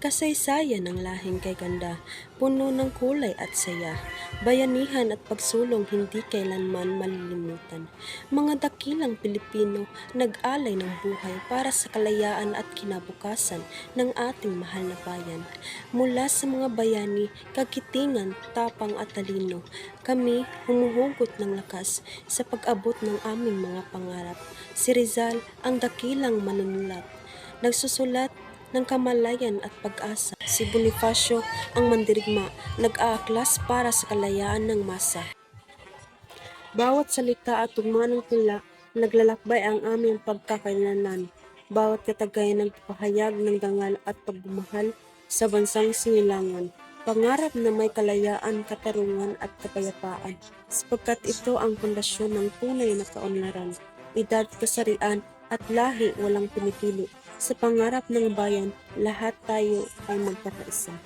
Kasaysayan ng lahing kay ganda, puno ng kulay at saya. Bayanihan at pagsulong hindi kailanman malilimutan. Mga dakilang Pilipino nag-alay ng buhay para sa kalayaan at kinabukasan ng ating mahal na bayan. Mula sa mga bayani, kagitingan, tapang at talino, kami humuhugot ng lakas sa pag-abot ng aming mga pangarap. Si Rizal ang dakilang manunulat, nagsusulat ng kamalayan at pag-asa. Si Bonifacio ang mandirigma, nag-aaklas para sa kalayaan ng masa. Bawat salita at tugma ng tula, naglalakbay ang aming pagkakailanlan. Bawat katagay nagpahayag ng dangal at pagmamahal sa bansang sinilangan. Pangarap na may kalayaan, katarungan at kapayapaan, sapagkat ito ang pundasyon ng tunay na kaunlaran. Edad, kasarian at lahi walang pinipili. Sa pangarap ng bayan, lahat tayo ay magkakaisa.